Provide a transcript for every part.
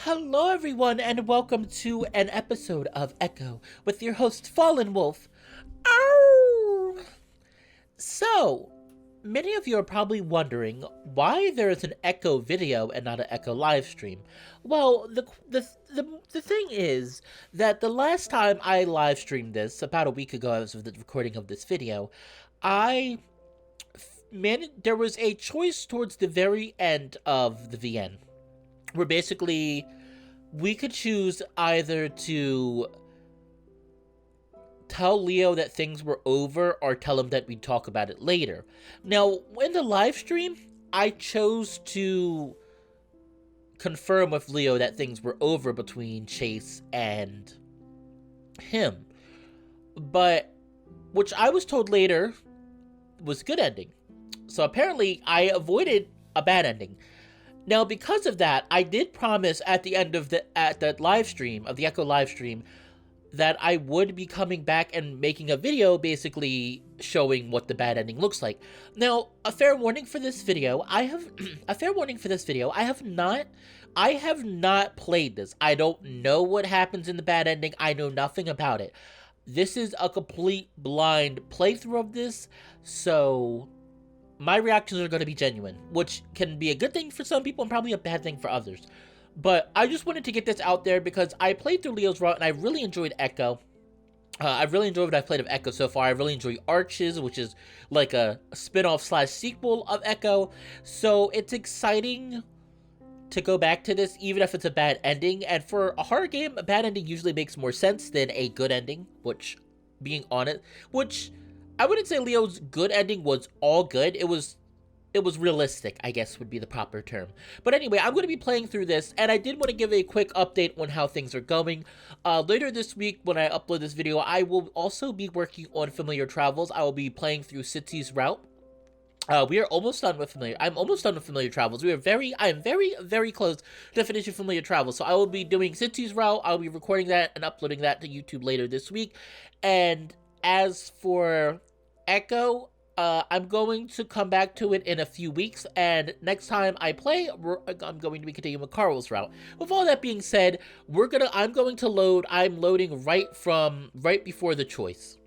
Hello, everyone, and welcome to an episode of Echo with your host, Fallenwolf. Ow! So, many of you are probably wondering why there is an Echo video and not an Echo live stream. Well, the thing is that the last time I live streamed this, about a week ago as of the recording of this video, I there was a choice towards the very end of the VN where basically we could choose either to tell Leo that things were over or tell him that we'd talk about it later. Now, in the live stream, I chose to confirm with Leo that things were over between Chase and him. But, which I was told later was a good ending. So apparently, I avoided a bad ending. Now, because of that, I did promise at the end of the live stream, of the Echo live stream, that I would be coming back and making a video basically showing what the bad ending looks like. Now, a fair warning for this video, I have not played this. I don't know what happens in the bad ending. I know nothing about it. This is a complete blind playthrough of this, so my reactions are going to be genuine, which can be a good thing for some people and probably a bad thing for others. But I just wanted to get this out there because I played through Leo's route and I really enjoyed Echo. I've really enjoyed what I've played of Echo so far. I really enjoy Arches, which is like a spin-off / sequel of Echo. So it's exciting to go back to this, even if it's a bad ending. And for a horror game, a bad ending usually makes more sense than a good ending, which, being honest, which I wouldn't say Leo's good ending was all good. It was realistic, I guess would be the proper term. But anyway, I'm going to be playing through this, and I did want to give a quick update on how things are going. Later this week, when I upload this video, I will also be working on Familiar Travels. I will be playing through City's route. We are almost done with Familiar. I'm almost done with Familiar Travels. I am very, very close to finishing Familiar Travels. So I will be doing City's route. I'll be recording that and uploading that to YouTube later this week. And as for Echo, I'm going to come back to it in a few weeks, and next time I play, I'm going to be continuing with Carl's route. With all that being said, I'm loading right before the choice.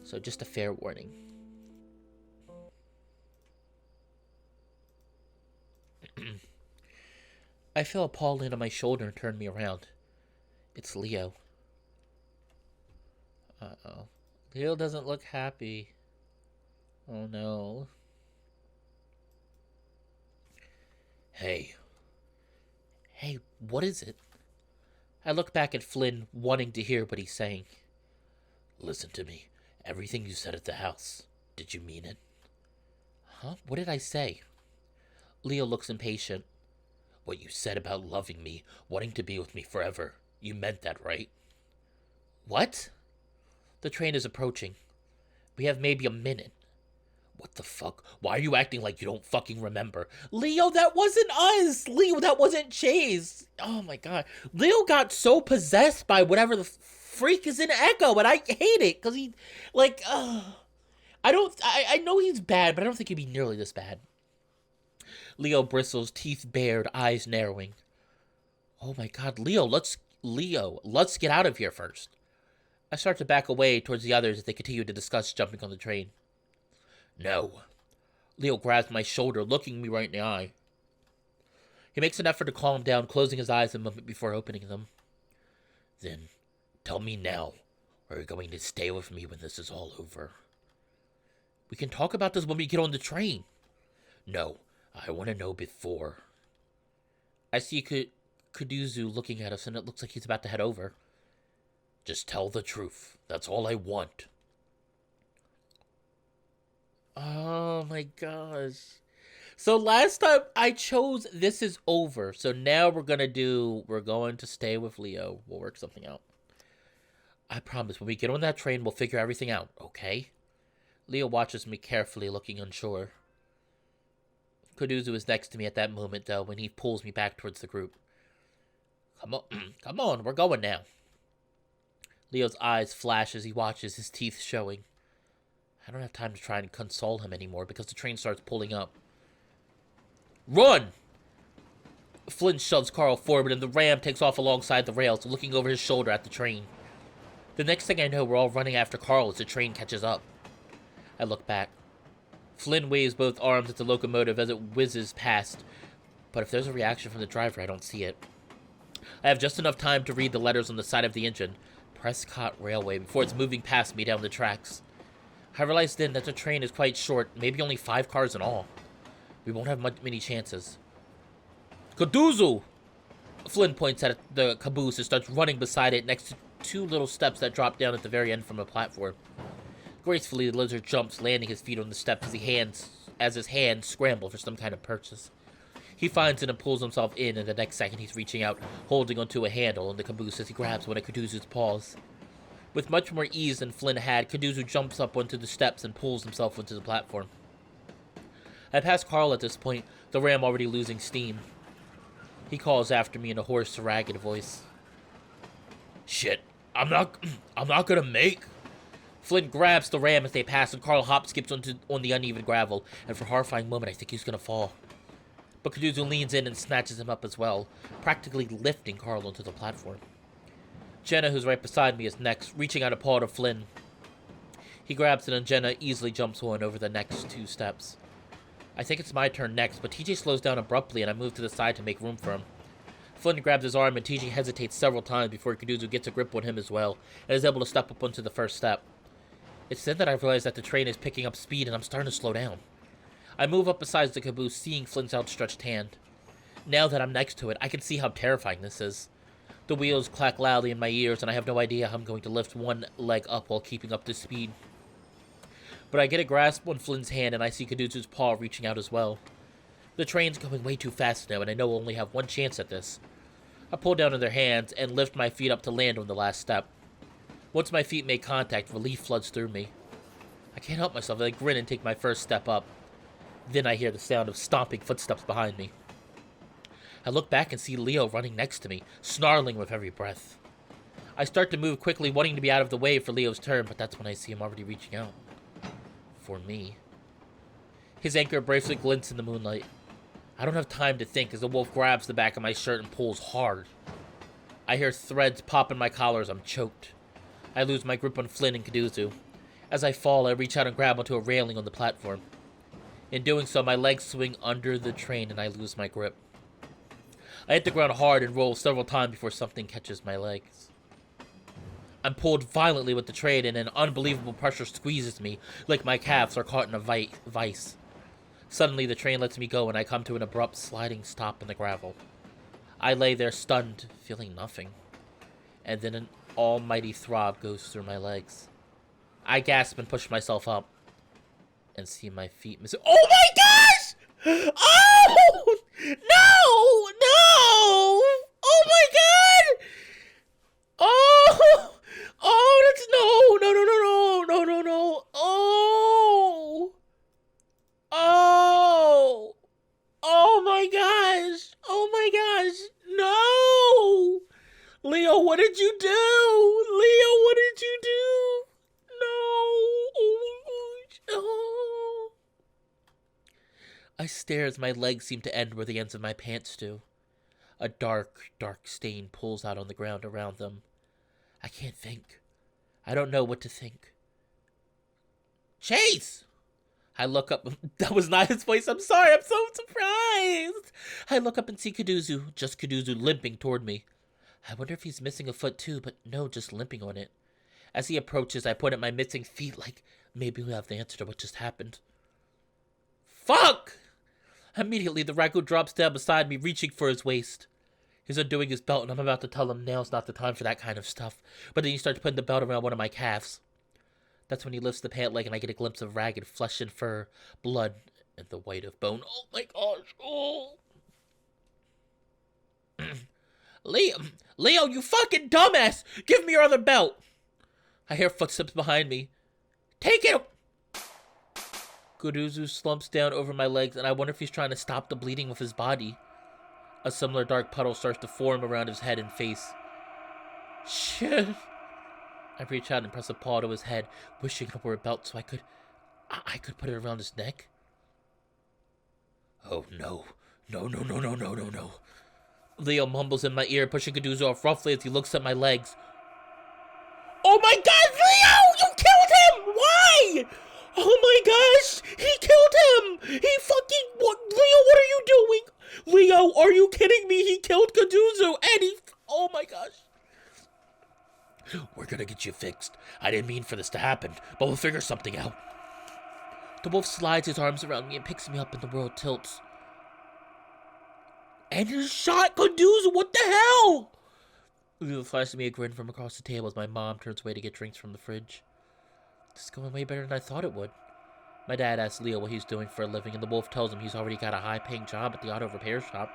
So just a fair warning. I feel a paw land on my shoulder and turn me around. It's Leo. Uh-oh. Leo doesn't look happy. Oh no. Hey. Hey, what is it? I look back at Flynn, wanting to hear what he's saying. Listen to me. Everything you said at the house. Did you mean it? Huh? What did I say? Leo looks impatient. What you said about loving me, wanting to be with me forever. You meant that, right? What? The train is approaching. We have maybe a minute. What the fuck? Why are you acting like you don't fucking remember? Leo, that wasn't us! Leo, that wasn't Chase! Oh my god. Leo got so possessed by whatever the freak is in Echo, and I hate it, because he, like, I know he's bad, but I don't think he'd be nearly this bad. Leo bristles, teeth bared, eyes narrowing. Oh my god, Leo, let's get out of here first. I start to back away towards the others as they continue to discuss jumping on the train. No. Leo grabs my shoulder, looking me right in the eye. He makes an effort to calm down, closing his eyes a moment before opening them. Then, tell me now, or are you going to stay with me when this is all over? We can talk about this when we get on the train. No, I want to know before. I see Kuduzu looking at us, and it looks like he's about to head over. Just tell the truth. That's all I want. Oh my gosh. So last time I chose This Is Over. So now we're going to stay with Leo. We'll work something out. I promise when we get on that train, we'll figure everything out, okay? Leo watches me carefully, looking unsure. Kuduzu is next to me at that moment, though, when he pulls me back towards the group. Come on, we're going now. Leo's eyes flash as he watches, his teeth showing. I don't have time to try and console him anymore because the train starts pulling up. Run! Flynn shoves Carl forward, and the ram takes off alongside the rails, looking over his shoulder at the train. The next thing I know, we're all running after Carl as the train catches up. I look back. Flynn waves both arms at the locomotive as it whizzes past, but if there's a reaction from the driver, I don't see it. I have just enough time to read the letters on the side of the engine, Prescott Railway, before it's moving past me down the tracks. I realize then that the train is quite short, maybe only 5 cars in all. We won't have many chances. Kaduzu! Flynn points at the caboose and starts running beside it next to 2 little steps that drop down at the very end from the platform. Gracefully, the lizard jumps, landing his feet on the steps as his hands scramble for some kind of purchase. He finds it and pulls himself in, and the next second he's reaching out, holding onto a handle on the caboose as he grabs one of Kaduzu's paws. With much more ease than Flynn had, Kaduzu jumps up onto the steps and pulls himself onto the platform. I pass Carl at this point, the ram already losing steam. He calls after me in a hoarse, ragged voice. Shit, I'm not gonna make. Flynn grabs the ram as they pass, and Carl hop-skips on the uneven gravel, and for a horrifying moment I think he's gonna fall. But Kaduzu leans in and snatches him up as well, practically lifting Carl onto the platform. Jenna, who's right beside me, is next, reaching out a paw to Flynn. He grabs it, and Jenna easily jumps on over the next 2 steps. I think it's my turn next, but TJ slows down abruptly, and I move to the side to make room for him. Flynn grabs his arm, and TJ hesitates several times before Kaduzu gets a grip on him as well, and is able to step up onto the first step. It's then that I realize that the train is picking up speed, and I'm starting to slow down. I move up beside the caboose, seeing Flynn's outstretched hand. Now that I'm next to it, I can see how terrifying this is. The wheels clack loudly in my ears, and I have no idea how I'm going to lift one leg up while keeping up this speed. But I get a grasp on Flynn's hand, and I see Kaduzu's paw reaching out as well. The train's going way too fast now, and I know I only have one chance at this. I pull down on their hands and lift my feet up to land on the last step. Once my feet make contact, relief floods through me. I can't help myself as I grin and take my first step up. Then I hear the sound of stomping footsteps behind me. I look back and see Leo running next to me, snarling with every breath. I start to move quickly, wanting to be out of the way for Leo's turn, but that's when I see him already reaching out. For me. His anchor bracelet glints in the moonlight. I don't have time to think as the wolf grabs the back of my shirt and pulls hard. I hear threads pop in my collar as I'm choked. I lose my grip on Flynn and Kaduzu. As I fall, I reach out and grab onto a railing on the platform. In doing so, my legs swing under the train and I lose my grip. I hit the ground hard and roll several times before something catches my legs. I'm pulled violently with the train and an unbelievable pressure squeezes me, like my calves are caught in a vice. Suddenly, the train lets me go and I come to an abrupt sliding stop in the gravel. I lay there stunned, feeling nothing. And then an almighty throb goes through my legs. I gasp and push myself up and see my feet miss. Oh my gosh! Oh! No! No! Oh my god! Oh! Oh, that's no! Oh! Oh! Oh my gosh! Oh my gosh! No! Leo, what did you do? Leo, what did you do? No! Oh. I stare as my legs seem to end where the ends of my pants do. A dark, dark stain pulls out on the ground around them. I can't think. I don't know what to think. Chase! I look up. That was not his voice. I'm sorry. I'm so surprised. I look up and see Kaduzu, just Kaduzu limping toward me. I wonder if he's missing a foot too, but no, just limping on it. As he approaches, I point at my missing feet like maybe we'll have the answer to what just happened. Fuck! Immediately, the raccoon drops down beside me, reaching for his waist. He's undoing his belt, and I'm about to tell him now's not the time for that kind of stuff. But then he starts putting the belt around one of my calves. That's when he lifts the pant leg, and I get a glimpse of ragged flesh and fur, blood, and the white of bone. Oh my gosh! Oh! Leo, you fucking dumbass! Give me your other belt! I hear footsteps behind me. Take it! Kaduzu slumps down over my legs, and I wonder if he's trying to stop the bleeding with his body. A similar dark puddle starts to form around his head and face. Shit. I reach out and press a paw to his head, wishing it were a belt so I could put it around his neck. Oh no. No. Leo mumbles in my ear, pushing Caduzo off roughly as he looks at my legs. Oh my god, Leo! You killed him! Why? Oh my gosh! He killed him! He fucking... What? Leo, what are you doing? Leo, are you kidding me? He killed Caduzo and he... Oh my gosh. We're gonna get you fixed. I didn't mean for this to happen, but we'll figure something out. The wolf slides his arms around me and picks me up and the world tilts. And he shot Caduzo! What the hell? Leo flashes me a grin from across the table as my mom turns away to get drinks from the fridge. This is going way better than I thought it would. My dad asks Leo what he's doing for a living, and the wolf tells him he's already got a high-paying job at the auto repair shop.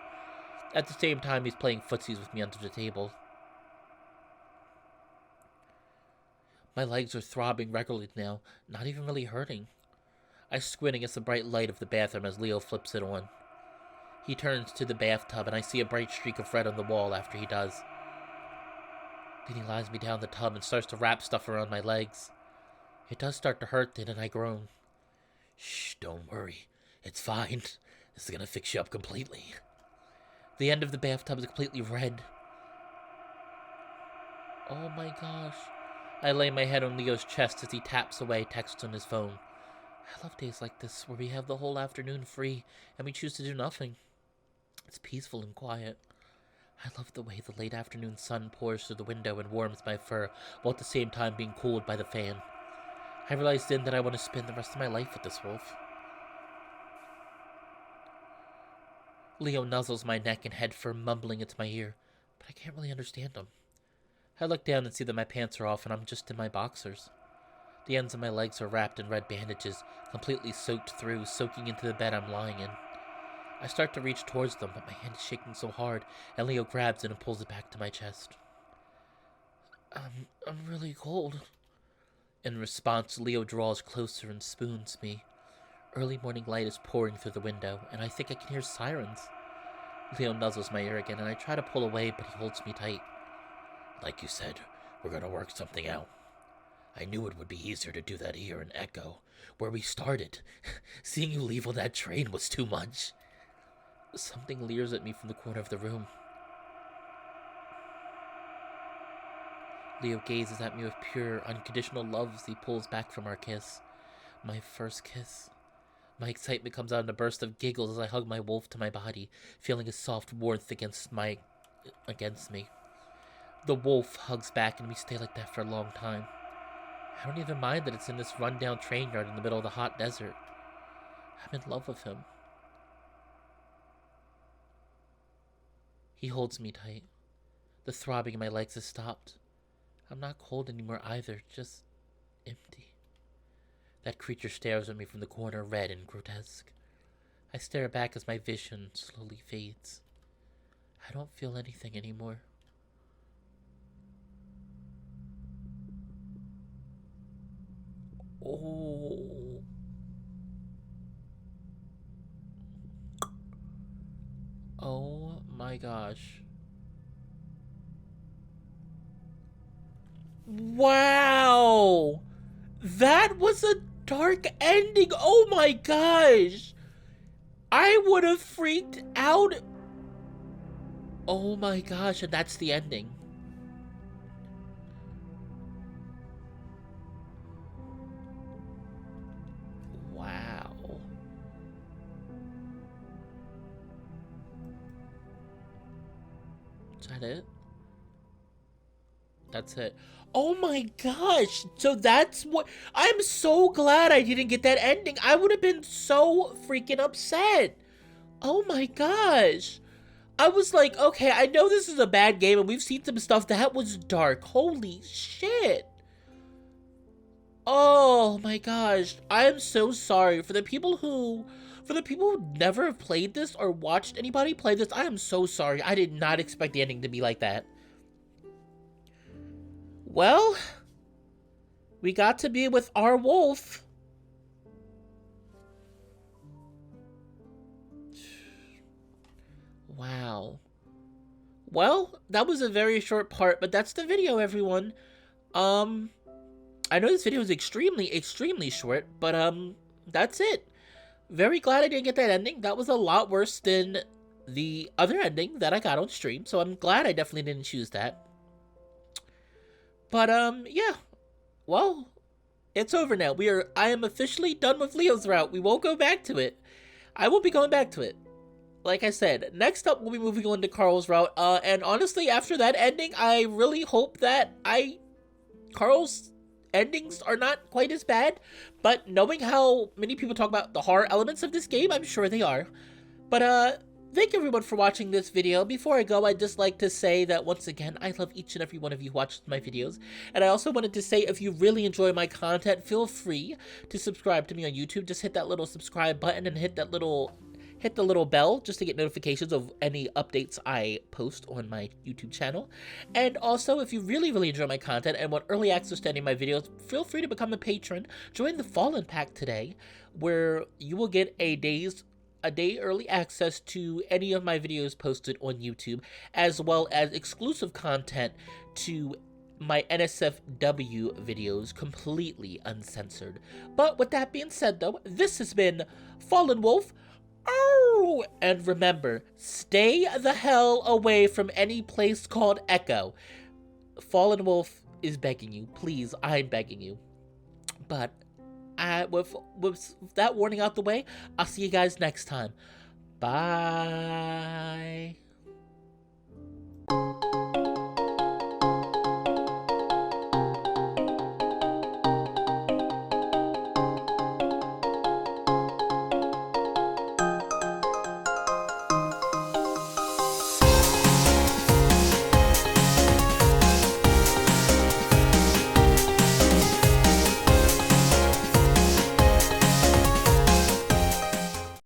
At the same time, he's playing footsies with me under the table. My legs are throbbing regularly now, not even really hurting. I squint against the bright light of the bathroom as Leo flips it on. He turns to the bathtub, and I see a bright streak of red on the wall after he does. Then he lies me down the tub and starts to wrap stuff around my legs. It does start to hurt then, and I groan. Shh, don't worry. It's fine. This is gonna fix you up completely. The end of the bathtub is completely red. Oh my gosh. I lay my head on Leo's chest as he taps away texts on his phone. I love days like this, where we have the whole afternoon free, and we choose to do nothing. It's peaceful and quiet. I love the way the late afternoon sun pours through the window and warms my fur, while at the same time being cooled by the fan. I realized then that I want to spend the rest of my life with this wolf. Leo nuzzles my neck and head fur, mumbling into my ear, but I can't really understand him. I look down and see that my pants are off and I'm just in my boxers. The ends of my legs are wrapped in red bandages, completely soaked through, soaking into the bed I'm lying in. I start to reach towards them, but my hand is shaking so hard, and Leo grabs it and pulls it back to my chest. I'm really cold. In response, Leo draws closer and spoons me. Early morning light is pouring through the window, and I think I can hear sirens. Leo nuzzles my ear again, and I try to pull away, but he holds me tight. Like you said, we're gonna work something out. I knew it would be easier to do that here in Echo, where we started. Seeing you leave on that train was too much. Something leers at me from the corner of the room. Leo gazes at me with pure, unconditional love as he pulls back from our kiss. My first kiss. My excitement comes out in a burst of giggles as I hug my wolf to my body, feeling his soft warmth against me. The wolf hugs back and we stay like that for a long time. I don't even mind that it's in this rundown train yard in the middle of the hot desert. I'm in love with him. He holds me tight. The throbbing in my legs has stopped. I'm not cold anymore either, just empty. That creature stares at me from the corner, red and grotesque. I stare back as my vision slowly fades. I don't feel anything anymore. Oh. Oh my gosh. Wow! That was a dark ending. Oh my gosh! I would have freaked out. Oh my gosh, and that's the ending. Wow. Is that it? That's it. Oh my gosh. So that's what... I'm so glad I didn't get that ending. I would have been so freaking upset. Oh my gosh. I was like, okay, I know this is a bad game and we've seen some stuff that was dark. Holy shit. Oh my gosh. I am so sorry for the people who never have played this or watched anybody play this. I am so sorry. I did not expect the ending to be like that. Well, we got to be with our wolf. Wow. Well, that was a very short part, but that's the video, everyone. I know this video is extremely short, but that's it. Very glad I didn't get that ending. That was a lot worse than the other ending that I got on stream, so I'm glad I definitely didn't choose that. But yeah. Well, it's over now. I am officially done with Leo's route. We won't go back to it. I won't be going back to it. Like I said, next up we'll be moving on to Carl's route. And honestly, after that ending, I really hope that Carl's endings are not quite as bad. But knowing how many people talk about the horror elements of this game, I'm sure they are. But thank you everyone for watching this video. Before I go, I'd just like to say that once again, I love each and every one of you who watches my videos. And I also wanted to say, if you really enjoy my content, feel free to subscribe to me on YouTube. Just hit that little subscribe button and hit the little bell just to get notifications of any updates I post on my YouTube channel. And also, if you really enjoy my content and want early access to any of my videos, feel free to become a patron. Join the Fallenpack today, where you will get a day early access to any of my videos posted on YouTube, as well as exclusive content to my NSFW videos, completely uncensored. But with that being said, though, this has been Fallenwolf. Oh, and remember, stay the hell away from any place called Echo. Fallenwolf is begging you. Please, I'm begging you. But with that warning out the way, I'll see you guys next time. Bye.